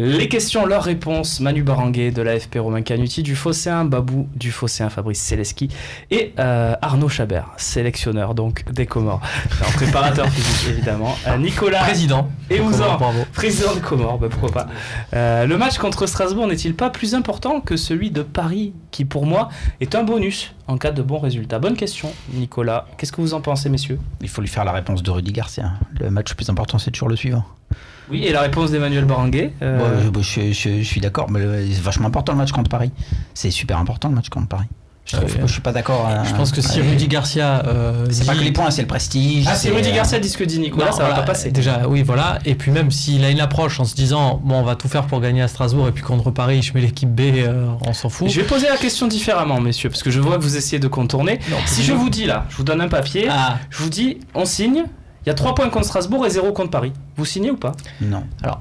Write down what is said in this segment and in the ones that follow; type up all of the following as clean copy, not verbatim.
Les questions, leurs réponses. Manu Baranguet de l'AFP, Romain Canuti du Phocéen, Babou du Phocéen, Fabrice Celeski et Arnaud Chabert, sélectionneur donc des Comores, en préparateur physique évidemment. Nicolas président et Ouzan, président des Comores, bah, pourquoi pas. Le match contre Strasbourg n'est-il pas plus important que celui de Paris, qui pour moi est un bonus en cas de bons résultats? Bonne question, Nicolas. Qu'est-ce que vous en pensez, messieurs? Il faut lui faire la réponse de Rudy Garcia. Le match le plus important, c'est toujours le suivant. Oui, et la réponse d'Emmanuel Baranguet je suis d'accord, mais c'est vachement important le match contre Paris. C'est super important le match contre Paris. Je suis pas d'accord. Je pense que si Rudy Garcia c'est pas que les points, c'est le prestige. Ah, si Rudy Garcia dit ce que dit Nicolas, ça va pas passer. Déjà, oui, voilà. Et puis même s'il a une approche en se disant, bon, on va tout faire pour gagner à Strasbourg, et puis contre Paris, je mets l'équipe B, on s'en fout. Je vais poser la question différemment, messieurs, parce que je vois que vous essayez de contourner. Non, si je vous dis là, je vous donne un papier, je vous dis, on signe. Il y a 3 points contre Strasbourg et 0 contre Paris. Vous signez ou pas? Non. Alors,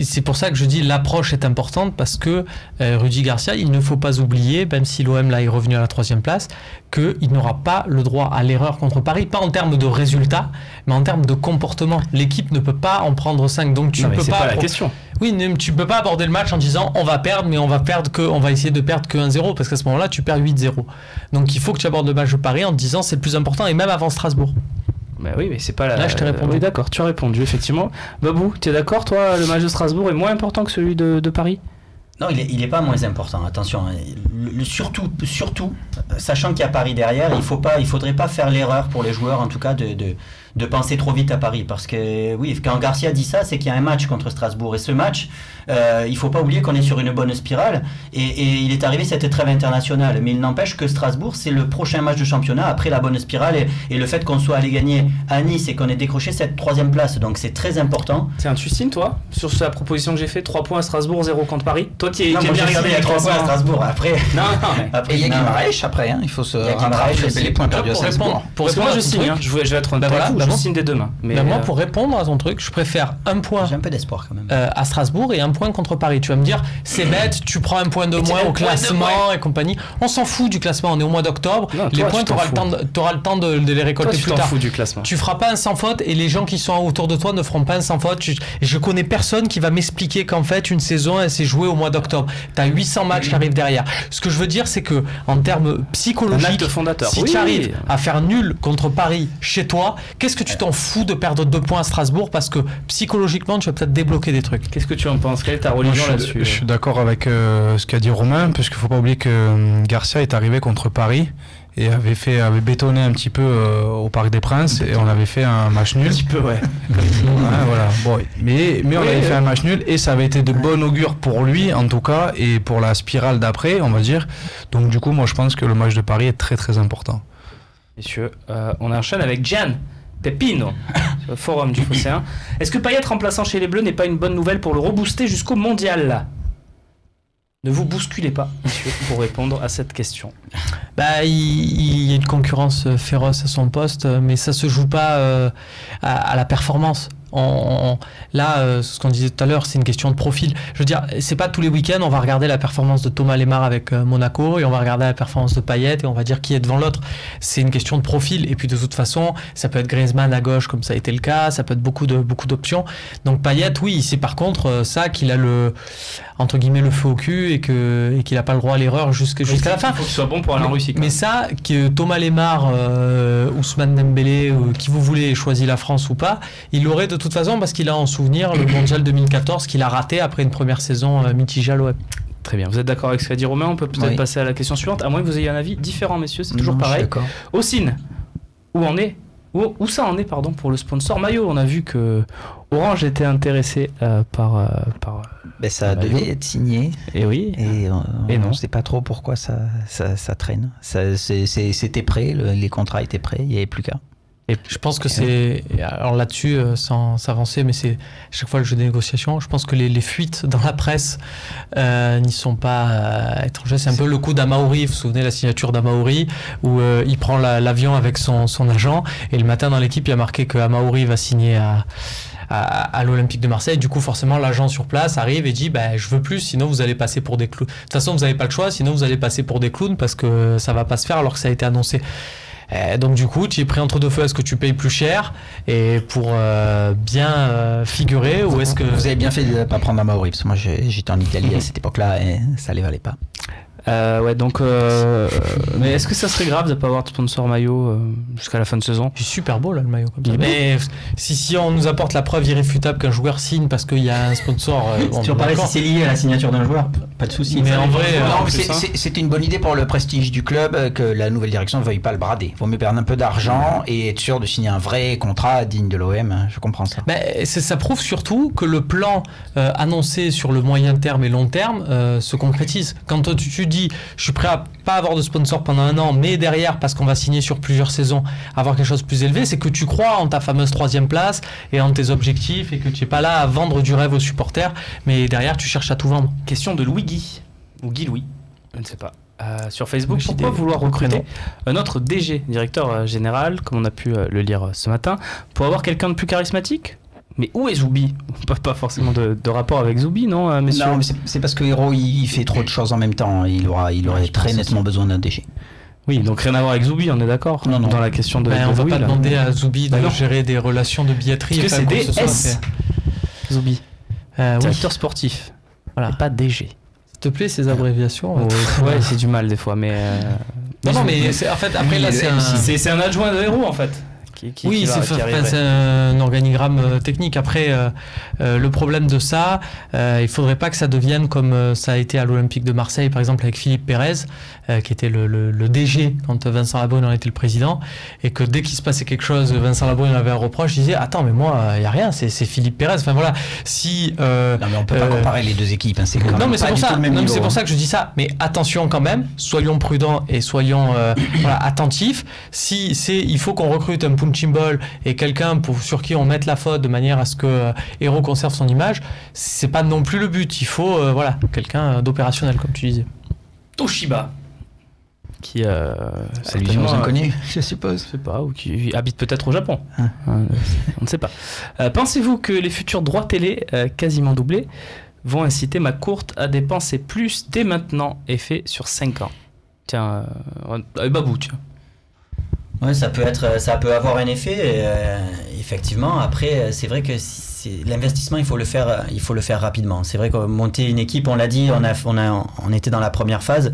c'est pour ça que je dis l'approche est importante, parce que Rudy Garcia, il ne faut pas oublier, même si l'OM là est revenu à la 3e place, qu'il n'aura pas le droit à l'erreur contre Paris, pas en termes de résultats, mais en termes de comportement. L'équipe ne peut pas en prendre 5, donc tu ne peux pas. La question. Oui, tu peux pas aborder le match en disant on va perdre, mais on va essayer de perdre que 1-0, parce qu'à ce moment-là, tu perds 8-0. Donc il faut que tu abordes le match de Paris en te disant c'est le plus important, et même avant Strasbourg. Bah oui, mais c'est pas la... Là, je t'ai répondu. Oui, d'accord, tu as répondu, effectivement. Babou, tu es d'accord, toi, le match de Strasbourg est moins important que celui de Paris? Non, il est pas moins important, attention. Surtout, sachant qu'il y a Paris derrière, il faudrait pas faire l'erreur pour les joueurs, en tout cas, de penser trop vite à Paris. Parce que, oui, quand Garcia dit ça, c'est qu'il y a un match contre Strasbourg. Et ce match, il faut pas oublier qu'on est sur une bonne spirale. Et il est arrivé cette trêve internationale. Mais il n'empêche que Strasbourg, c'est le prochain match de championnat après la bonne spirale. Et le fait qu'on soit allé gagner à Nice et qu'on ait décroché cette 3e place. Donc c'est très important. Tiens, tu signes, toi, sur la proposition que j'ai fait, 3 points à Strasbourg, 0 contre Paris? Toi qui as bien regardé les 3 points à Strasbourg. Après, après il y a Guimarães après. Il faut se rattraper les points perdus à Strasbourg. Parce que moi, je signe. Je vais être honnête avec vous, je signe des 2 mains. Mais moi, pour répondre à ton truc, je préfère 1 point. J'ai un peu d'espoir quand même. À Strasbourg et 1 point contre Paris. Tu vas me dire, c'est bête, tu prends 1 point de moins au classement et compagnie. On s'en fout du classement, on est au mois d'octobre. Les points, tu auras le temps de les récolter plus tard. Tu t'en fous du classement. Tu feras pas un sans faute, et les gens qui sont autour de toi ne feront pas un sans faute. Je connais personne qui va m'expliquer qu'en fait, une saison, elle s'est jouée au mois d'octobre. Tu as 800 matchs qui arrivent derrière. Ce que je veux dire, c'est que en termes psychologiques, si tu arrives à faire nul contre Paris chez toi, qu'est-ce que tu t'en fous de perdre 2 points à Strasbourg, parce que psychologiquement tu vas peut-être débloquer des trucs. Qu'est-ce que tu en penses? Quelle est ta religion là-dessus? Je suis d'accord avec ce qu'a dit Romain, parce qu'il ne faut pas oublier que Garcia est arrivé contre Paris et avait bétonné un petit peu au Parc des Princes, et on avait fait un match nul. Un petit peu, ouais. Voilà. Bon, mais on avait fait un match nul, et ça avait été de bon augure pour lui en tout cas, et pour la spirale d'après, on va dire. Donc du coup, moi je pense que le match de Paris est très très important. Messieurs, on enchaîne avec Gian Pepino, sur le forum du Phocéen. Est-ce que Payet remplaçant chez les Bleus n'est pas une bonne nouvelle pour le rebooster jusqu'au mondial? Ne vous bousculez pas, monsieur, pour répondre à cette question. Il y a une concurrence féroce à son poste, mais ça se joue pas à la performance. Ce qu'on disait tout à l'heure, c'est une question de profil. Je veux dire, c'est pas tous les week-ends on va regarder la performance de Thomas Lemar avec Monaco, et on va regarder la performance de Payet, et on va dire qui est devant l'autre. C'est une question de profil. Et puis de toute façon, ça peut être Griezmann à gauche, comme ça a été le cas, ça peut être beaucoup d'options. Donc Payet, oui, c'est par contre ça qu'il a le, entre guillemets, le feu au cul, et qu'il n'a pas le droit à l'erreur jusqu'à la fin. Il faut que ce soit bon pour aller en Russie. Mais ça, que Thomas Lemar, Ousmane Dembélé, qui vous voulez, choisi la France ou pas, il l'aurait de toute façon, parce qu'il a en souvenir le mondial 2014 qu'il a raté après une première saison mitigée à l'OM. Très bien, vous êtes d'accord avec ce qu'a dit Romain? On peut peut-être passer à la question suivante, à moins que vous ayez un avis différent, messieurs, c'est toujours pareil. Ossine, où ça en est, pardon, pour le sponsor maillot? On a vu que Orange était intéressé par ça devait être signé. Et oui. Et non. On ne sait pas trop pourquoi ça traîne. C'était prêt, les contrats étaient prêts, il n'y avait plus qu'à. Et je pense que c'est, alors là-dessus, sans s'avancer, mais c'est chaque fois le jeu des négociations, je pense que les fuites dans la presse n'y sont pas étrangères. C'est un peu le coup d'Amaouri, vous vous souvenez la signature d'Amaouri, où il prend l'avion avec son agent, et le matin dans l'équipe, il y a marqué que Amaouri va signer à l'Olympique de Marseille. Du coup, forcément, l'agent sur place arrive et dit je veux plus, sinon vous allez passer pour des clowns. De toute façon, vous n'avez pas le choix, sinon vous allez passer pour des clowns, parce que ça va pas se faire alors que ça a été annoncé. Donc du coup, tu es pris entre deux feux. Est-ce que tu payes plus cher et pour bien figurer, ou est-ce que vous avez bien fait de ne pas prendre un Maori, parce que moi j'étais en Italie à cette époque-là et ça les valait pas. Ouais, donc. Mais est-ce que ça serait grave de pas avoir de sponsor maillot jusqu'à la fin de saison? C'est super beau là le maillot comme ça. Il est Mais si on nous apporte la preuve irréfutable qu'un joueur signe parce qu'il y a un sponsor, C'est toujours pareil, si c'est lié à la signature d'un joueur, pas de souci. Mais en vrai, Non, en mais plus, c'était une bonne idée pour le prestige du club que la nouvelle direction ne veuille pas le brader. Il vaut mieux perdre un peu d'argent et être sûr de signer un vrai contrat digne de l'OM. Je comprends ça. ça prouve surtout que le plan annoncé sur le moyen terme et long terme se concrétise. Quand toi, tu dis je suis prêt à pas avoir de sponsor pendant un an, mais derrière, parce qu'on va signer sur plusieurs saisons, avoir quelque chose de plus élevé, c'est que tu crois en ta fameuse 3e place et en tes objectifs et que tu n'es pas là à vendre du rêve aux supporters, mais derrière tu cherches à tout vendre. Question de Louis Guy, ou Guy Louis, je ne sais pas. Sur Facebook, Moi, j'ai pourquoi des vouloir recruter prénoms. notre DG, directeur général, comme on a pu le lire ce matin, pour avoir quelqu'un de plus charismatique? Mais où est Zoubi? Pas forcément de rapport avec Zoubi, non, messieurs? Non, mais c'est parce que Hérault il fait trop de choses en même temps. Il aurait très nettement besoin d'un DG. Oui, donc rien à voir avec Zoubi, on est d'accord? Non. Dans la question de On va Louis, pas là. demander à Zoubi de non. gérer des relations de billetterie. Parce que enfin, c'est quoi que ce soit DS. fait. Zoubi, Oui. directeur sportif, Voilà. et pas DG. S'il te plaît, ces abréviations. Ouais, c'est du mal des fois, mais... Non, mais c'est, en fait, après, là, c'est un... C'est un adjoint de Hérault, en fait. Oui, qui arriverait. c'est un organigramme technique. Après, le problème de ça, il faudrait pas que ça devienne comme ça a été à l'Olympique de Marseille, par exemple, avec Philippe Pérez, qui était le DG quand Vincent Labrune en était le président, et que dès qu'il se passait quelque chose, Vincent Labrune avait un reproche, il disait « Attends, mais moi, il n'y a rien, c'est Philippe Pérez. » Enfin voilà, si... non, mais on peut pas comparer les deux équipes. Hein, c'est quand Non, même mais c'est pas pour du ça. tout le même Non, mais niveau, c'est pour hein. ça que je dis ça. Mais attention quand même, soyons prudents et soyons attentifs. Il faut qu'on recrute un punching ball et quelqu'un sur qui on mette la faute de manière à ce que Hérault conserve son image. C'est pas non plus le but. Il faut quelqu'un d'opérationnel, comme tu disais. Toshiba, qui Allusion aux inconnus, je suppose. je sais pas, ou qui habite peut-être au Japon. Hein. On ne sait pas. Pensez-vous que les futurs droits télé, quasiment doublés, vont inciter McCourt à dépenser plus dès maintenant et fait sur 5 ans? Tiens, Babou, tiens. Ouais, ça peut avoir un effet, effectivement. Après, c'est vrai que l'investissement, il faut le faire rapidement. C'est vrai que monter une équipe, on l'a dit, on était dans la première phase.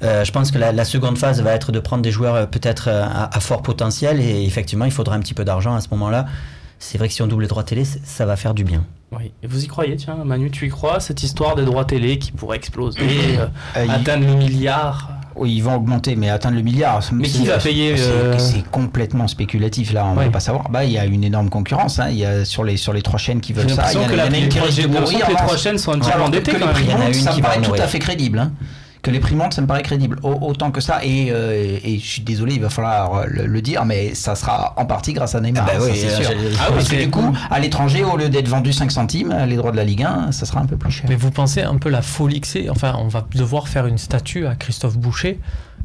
Je pense que la seconde phase va être de prendre des joueurs peut-être à fort potentiel, et effectivement, il faudra un petit peu d'argent à ce moment-là. C'est vrai que si on double les droits télé, ça va faire du bien. Oui. Et vous y croyez, tiens, Manu, tu y crois, cette histoire des droits télé qui pourrait exploser, atteindre le milliard? Oui, ils vont augmenter, mais atteindre le milliard. Mais qui va payer C'est complètement spéculatif, là, on ne peut pas savoir. Il y a une énorme concurrence, hein. Il y a sur les 3 chaînes qui veulent ça. J'ai l'impression que les 3 chaînes sont un petit peu endettées quand même. Les prix montent, ça me paraît tout mourir. à fait crédible. Hein. Que les prix montent, ça me paraît crédible. Autant que ça, et je suis désolé, il va falloir le dire, mais ça sera en partie grâce à Neymar. oui, c'est sûr. Parce que du coup, à l'étranger, au lieu d'être vendu 5 centimes, les droits de la Ligue 1, ça sera un peu plus cher. Mais vous pensez un peu la folie que c'est? Enfin, on va devoir faire une statue à Christophe Boucher.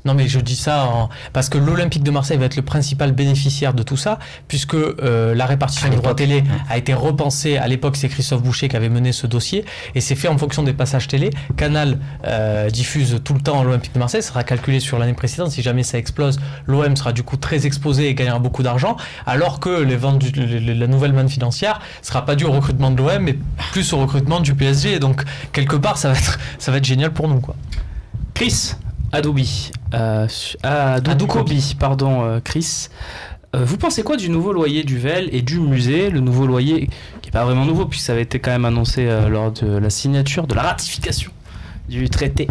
Non, mais je dis ça parce que l'Olympique de Marseille va être le principal bénéficiaire de tout ça, puisque la répartition des droits télé a été repensée. À l'époque, c'est Christophe Boucher qui avait mené ce dossier, et c'est fait en fonction des passages télé. Canal diffuse tout le temps l'Olympique de Marseille, ça sera calculé sur l'année précédente. Si jamais ça explose, l'OM sera du coup très exposé et gagnera beaucoup d'argent, alors que les ventes la nouvelle manne financière ne sera pas due au recrutement de l'OM, mais plus au recrutement du PSG. Donc, quelque part, ça va être génial pour nous, quoi. Chris Adoubi, pardon, Chris. Vous pensez quoi du nouveau loyer du Vel et du musée? Le nouveau loyer, qui n'est pas vraiment nouveau, puisque ça avait été quand même annoncé lors de la signature, de la ratification du traité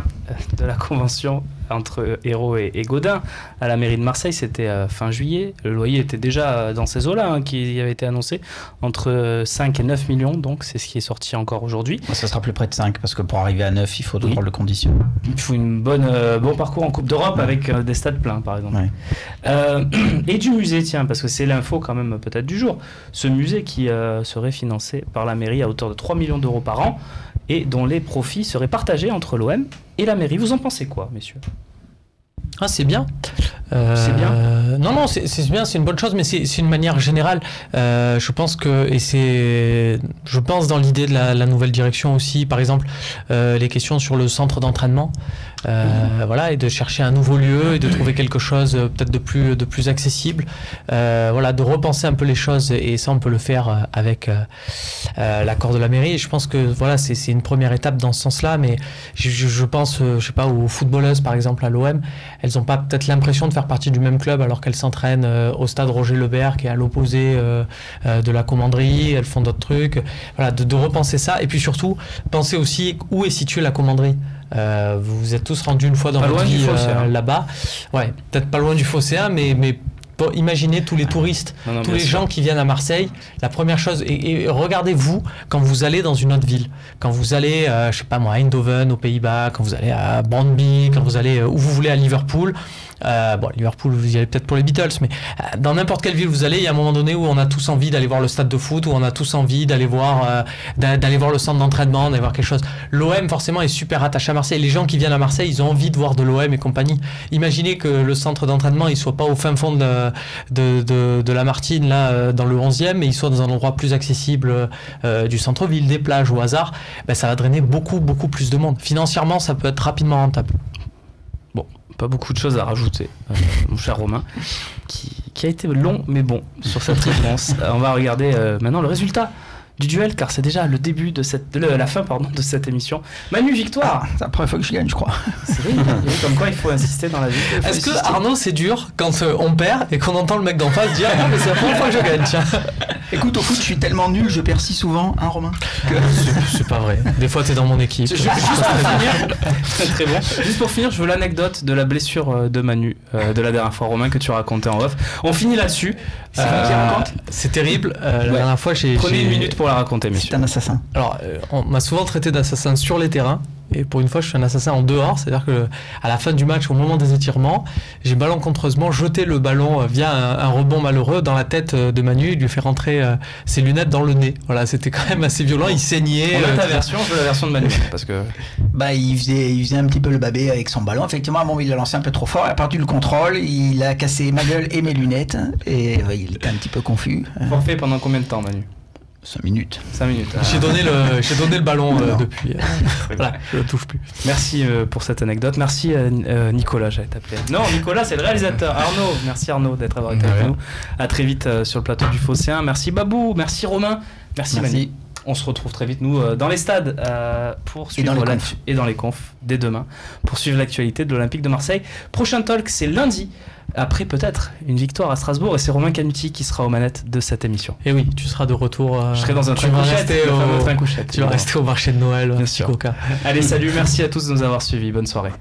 de la convention entre Hérault et Gaudin à la mairie de Marseille. C'était fin juillet. Le loyer était déjà dans ces eaux-là, qui avait été annoncé entre 5 et 9 millions, donc c'est ce qui est sorti encore aujourd'hui. Ça sera plus près de 5, parce que pour arriver à 9, il faut d'autres rôles de conditions. Il faut une bon parcours en Coupe d'Europe avec des stades pleins, par exemple. Ouais. Et du musée, tiens, parce que c'est l'info quand même peut-être du jour. Ce musée qui serait financé par la mairie à hauteur de 3 millions d'euros par an, et dont les profits seraient partagés entre l'OM et la mairie. Vous en pensez quoi, messieurs? Ah, c'est bien. C'est bien. Non, c'est bien, c'est une bonne chose, mais c'est une manière générale. Je pense que, je pense dans l'idée de la nouvelle direction aussi, par exemple, les questions sur le centre d'entraînement. voilà, et de chercher un nouveau lieu et de trouver quelque chose peut-être de plus accessible. Voilà, de repenser un peu les choses, et ça on peut le faire avec l'accord de la mairie. Et je pense que voilà, c'est une première étape dans ce sens-là, mais je pense, je sais pas, aux footballeuses par exemple à l'OM, elles n'ont pas peut-être l'impression de faire partie du même club alors qu'elles s'entraînent au stade Roger Lebert qui est à l'opposé de la commanderie, elles font d'autres trucs. Voilà, de repenser ça, et puis surtout penser aussi où est située la commanderie. Vous vous êtes tous rendus une fois dans votre vie là-bas. Ouais, peut-être pas loin du Phocéen, mais imaginez tous les touristes, tous les gens qui viennent à Marseille. La première chose, et regardez-vous quand vous allez dans une autre ville, quand vous allez, je sais pas moi, à Eindhoven aux Pays-Bas, quand vous allez à Brøndby, quand vous allez où vous voulez à Liverpool. Bon, Liverpool, vous y allez peut-être pour les Beatles, mais dans n'importe quelle ville vous allez, il y a un moment donné où on a tous envie d'aller voir le stade de foot, où on a tous envie d'aller voir le centre d'entraînement, d'aller voir quelque chose. L'OM forcément est super attaché à Marseille. Les gens qui viennent à Marseille, ils ont envie de voir de l'OM et compagnie. Imaginez que le centre d'entraînement, il soit pas au fin fond de la Martine, là, dans le 11e, mais il soit dans un endroit plus accessible du centre-ville, des plages au hasard. Ben, ça va drainer beaucoup plus de monde. Financièrement, ça peut être rapidement rentable. Bon, pas beaucoup de choses à rajouter, mon cher Romain, qui a été long mais bon sur cette réponse. On va regarder maintenant le résultat du duel, car c'est déjà le début de la fin de cette émission. Manu, victoire. C'est la première fois que je gagne, je crois. C'est vrai, comme quoi il faut insister dans la vie. Est-ce que Arnaud, c'est dur quand on perd et qu'on entend le mec d'en face dire ah mais c'est la première fois que je gagne, tiens. Écoute, au foot, je suis tellement nul, je perds si souvent, hein, Romain, c'est pas vrai. Des fois, t'es dans mon équipe. Juste pour finir, très bon. Juste pour finir, je veux l'anecdote de la blessure de Manu de la dernière fois, Romain, que tu racontais en off. On finit là-dessus. C'est terrible. La dernière fois, prenez une minute pour la raconter, messieurs. C'est un assassin. Alors, on m'a souvent traité d'assassin sur les terrains. Et pour une fois, je suis un assassin en dehors, c'est-à-dire que à la fin du match, au moment des étirements, j'ai malencontreusement jeté le ballon via un rebond malheureux dans la tête de Manu. Il lui fait rentrer ses lunettes dans le nez. Voilà, c'était quand même assez violent. Il saignait. On a ta version, je veux la version de Manu, parce que il faisait un petit peu le babé avec son ballon. Effectivement, à un moment, il a lancé un peu trop fort. Il a perdu le contrôle. Il a cassé ma gueule et mes lunettes. Et il était un petit peu confus. Forfait pendant combien de temps, Manu? 5 minutes. 5 minutes. J'ai donné le ballon depuis. Voilà, je le touche plus. Merci pour cette anecdote. Merci Nicolas, j'allais t'appeler. Non, Nicolas, c'est le réalisateur. Arnaud, merci Arnaud d'être avec nous. À très vite sur le plateau du Phocéen. Merci Babou, merci Romain, merci Manu. On se retrouve très vite, nous, dans les stades pour suivre et dans les confs dès demain pour suivre l'actualité de l'Olympique de Marseille. Prochain talk, c'est lundi. Après peut-être une victoire à Strasbourg, et c'est Romain Canuti qui sera aux manettes de cette émission. Et oui, tu seras de retour. Je serai dans un train couchette. Tu vas rester au marché de Noël. Bien sûr. Allez, salut, merci à tous de nous avoir suivis. Bonne soirée.